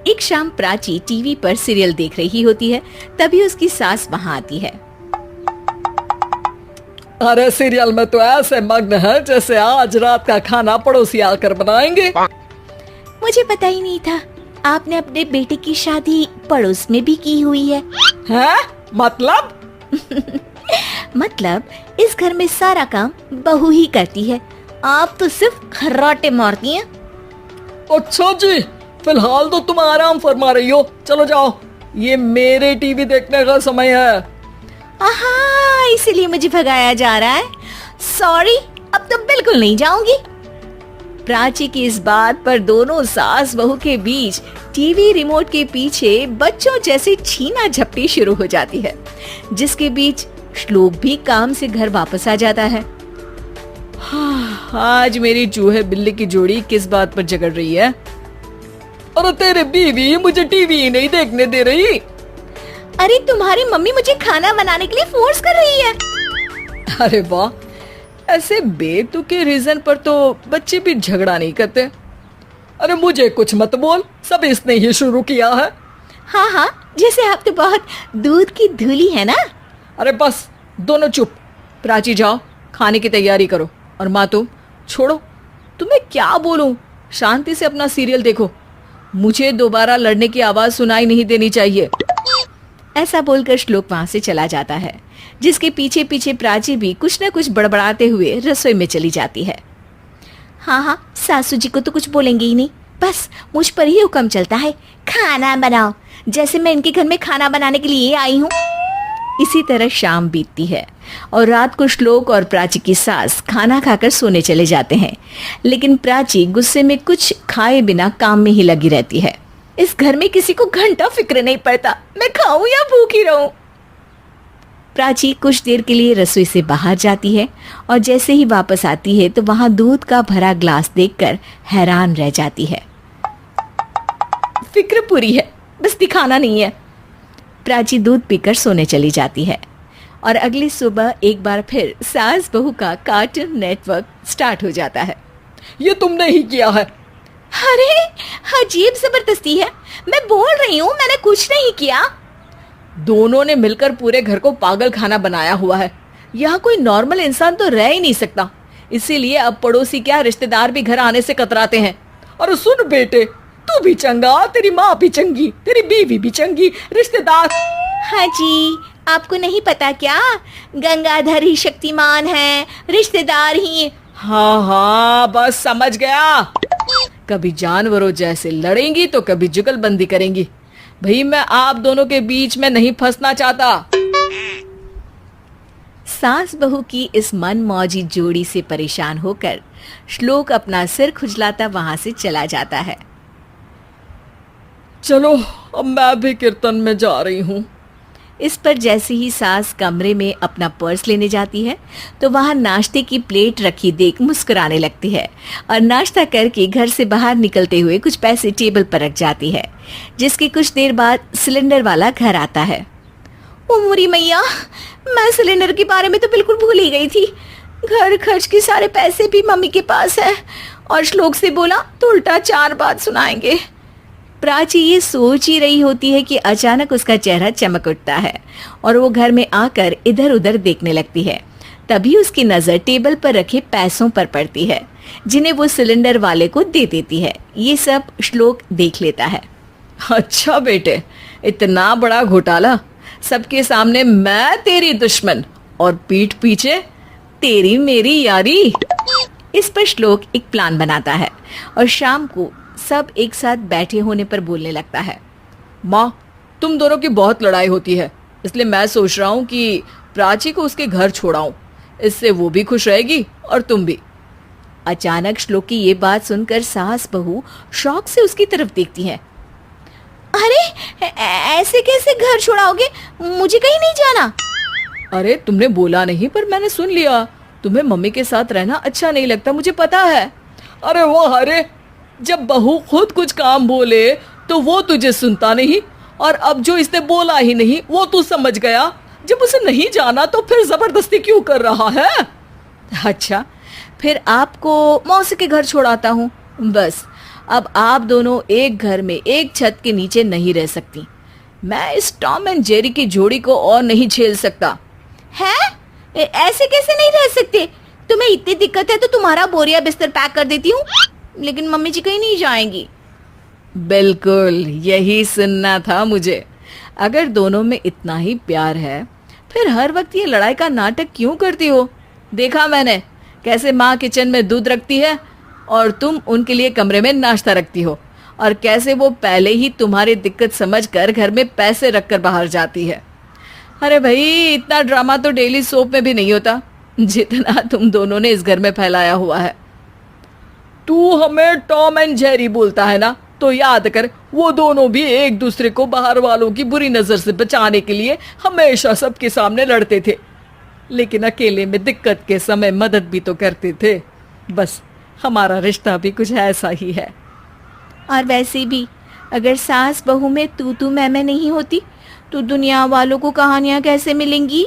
एक शाम प्राची टीवी पर सीरियल देख रही होती है, तभी उसकी सास वहाँ आती है। अरे सीरियल में तो ऐसे मग्न है जैसे आज रात का खाना पड़ोसी आकर बनाएंगे। मुझे पता ही नहीं था आपने अपने बेटे की शादी पड़ोस में भी की हुई है। हैं? मतलब? मतलब इस घर में सारा काम बहू ही करती है, आप तो सिर्फ खर्राटे मारती हैं। अच्छा जी, फिलहाल तो तुम आराम फरमा रही हो, चलो जाओ, ये मेरे टीवी देखने का समय है। आहा, इसीलिए मुझे भगाया जा रहा है। सॉरी, अब तो बिल्कुल नहीं जाऊंगी। प्राची की इस बात पर दोनों सास बहू के बीच टीवी रिमोट के पीछे बच्चों जैसे छीना झपटी शुरू हो जाती है, जिसके बीच श्लोक भी काम से घर वापस आ जाता है। आज मेरी चूहे बिल्ली की जोड़ी किस बात पर झगड़ रही है? अरे तेरे बीवी मुझे टीवी ही नहीं देखने दे रही। अरे तुम्हारी मम्मी मुझे खाना बनाने के लिए फोर्स कर रही है। अरे वाह, ऐसे बेतुके रीजन पर तो बच्चे भी झगड़ा नहीं करते। अरे मुझे कुछ मत बोल, सब इसने ही शुरू किया है। हाँ हाँ, जैसे आप तो बहुत दूध की धूली है ना। अरे बस, दोनों चुप। प्राची जाओ, खाने की तैयारी करो। और माँ तुम छोड़ो, तुम्हें क्या बोलूं, शांति से अपना सीरियल देखो, मुझे दोबारा लड़ने की आवाज सुनाई नहीं देनी चाहिए। ऐसा बोलकर श्लोक वहां से चला जाता है, जिसके पीछे पीछे प्राची भी कुछ न कुछ बड़बड़ाते हुए रसोई में चली जाती है। हाँ हाँ, सासू जी को तो कुछ बोलेंगे ही नहीं, बस मुझ पर ही हुक्म चलता है, खाना बनाओ, जैसे मैं इनके घर में खाना बनाने के लिए आई हूँ। इसी तरह शाम बीतती है और रात को श्लोक और प्राची की सास खाना खाकर सोने चले जाते हैं, लेकिन प्राची गुस्से में कुछ खाए बिना काम में ही लगी रहती है। इस घर में किसी को घंटा फिक्र नहीं पड़ता, मैं खाऊं या भूखी रहूं। प्राची कुछ देर के लिए रसोई से बाहर जाती है और जैसे ही वापस आती है तो वहां दूध का भरा ग्लास देखकर हैरान रह जाती है। फिक्र पूरी है, बस दिखाना नहीं है। प्राची दूध पीकर सोने चली जाती है और अगली सुबह एक बार फिर सास बहू का कार्टून नेटवर्क स्टार्ट हो जाता है। ये तुमने ही किया है। अरे अजीब जबरदस्ती है, मैं बोल रही हूँ मैंने कुछ नहीं किया। दोनों ने मिलकर पूरे घर को पागल खाना बनाया हुआ है। यहाँ कोई नॉर्मल इंसान तो रह ही नहीं सकता, इसीलिए अब पड़ोसी क्या रिश्तेदार भी घर आने से कतराते हैं। और सुन बेटे, तू भी चंगा, तेरी माँ भी चंगी, तेरी बीवी भी चंगी, रिश्तेदार। हाँ जी, आपको नहीं पता क्या, गंगाधर ही शक्तिमान है, रिश्तेदार ही। हाँ हाँ, बस समझ गया। कभी जानवरों जैसे लड़ेंगी तो कभी जुगलबंदी करेंगी। भाई मैं आप दोनों के बीच में नहीं फंसना चाहता। सास बहू की इस मनमौजी जोड़ी से परेशान होकर श्लोक अपना सिर खुजलाता वहां से चला जाता है। चलो अब मैं भी कीर्तन में जा रही हूँ। इस पर जैसे ही सास कमरे में अपना पर्स लेने जाती है तो वहां नाश्ते की प्लेट रखी देख मुस्कुराने लगती है और नाश्ता करके घर से बाहर निकलते हुए कुछ पैसे टेबल पर रख जाती है, जिसके कुछ देर बाद सिलेंडर वाला घर आता है। ओ मोरी मैया, मैं सिलेंडर के बारे में तो बिल्कुल भूल ही गई थी। घर खर्च के सारे पैसे भी मम्मी के पास है और श्लोक से बोला तो उल्टा 4 बात सुनाएंगे। प्राची ये सोच ही रही होती है कि अचानक उसका चेहरा चमक उठता है और वो घर में आकर इधर उधर देखने लगती है। तभी उसकी नजर टेबल पर रखे पैसों पर पड़ती है, जिन्हें वो सिलेंडर वाले को दे देती है। ये सब श्लोक देख लेता है। अच्छा बेटे, इतना बड़ा घोटाला, सबके सामने मैं तेरी दुश्मन और पीठ पीछे तेरी मेरी यारी। इस पर श्लोक एक प्लान बनाता है और शाम को सब एक साथ बैठे होने पर बोलने लगता है। माँ, तुम दोनों की बहुत लड़ाई होती है, इसलिए मैं सोच रहा हूँ कि प्राची को उसके घर छोड़ाऊं, इससे वो भी खुश रहेगी और तुम भी। अचानक श्लोक की ये बात सुनकर सास बहू शौक से उसकी तरफ देखती हैं। अरे ऐसे कैसे घर छोड़ाओगे, मुझे कहीं नहीं जाना। अरे तुमने बोला नहीं पर मैंने सुन लिया, तुम्हें मम्मी के साथ रहना अच्छा नहीं लगता, मुझे पता है। अरे वाह, अरे जब बहू खुद कुछ काम बोले तो वो तुझे सुनता नहीं, और अब जो इसने बोला ही नहीं वो तू समझ गया। जब उसे नहीं जाना तो फिर जबरदस्ती क्यों कर रहा है? अच्छा, फिर आपको मौसी के घर छोड़ाता हूँ, बस अब आप दोनों एक घर में एक छत के नीचे नहीं रह सकती। मैं इस टॉम एंड जेरी की जोड़ी को और नहीं झेल सकता। है? ऐसे कैसे नहीं रह सकते? तुम्हें इतनी दिक्कत है तो तुम्हारा बोरिया बिस्तर पैक कर देती हूँ, लेकिन मम्मी जी कहीं नहीं जाएंगी। बिल्कुल यही सुनना था मुझे। अगर दोनों में इतना ही प्यार है फिर हर वक्त ये लड़ाई का नाटक क्यों करती हो? देखा मैंने कैसे माँ किचन में दूध रखती है और तुम उनके लिए कमरे में नाश्ता रखती हो, और कैसे वो पहले ही तुम्हारी दिक्कत समझकर घर में पैसे रखकर बाहर जाती है। अरे भाई, इतना ड्रामा तो डेली सोप में भी नहीं होता जितना तुम दोनों ने इस घर में फैलाया हुआ है। तू हमें टॉम एंड जेरी बोलता है ना, तो याद कर वो दोनों भी एक दूसरे को बाहर वालों की बुरी नजर से बचाने के लिए हमेशा सबके सामने लड़ते थे, लेकिन अकेले में दिक्कत के समय मदद भी तो करते थे। बस हमारा रिश्ता भी कुछ ऐसा ही है। और वैसे भी अगर सास बहू में तू मैं नहीं होती तो दुनिया वालों को कहानियां कैसे मिलेंगी?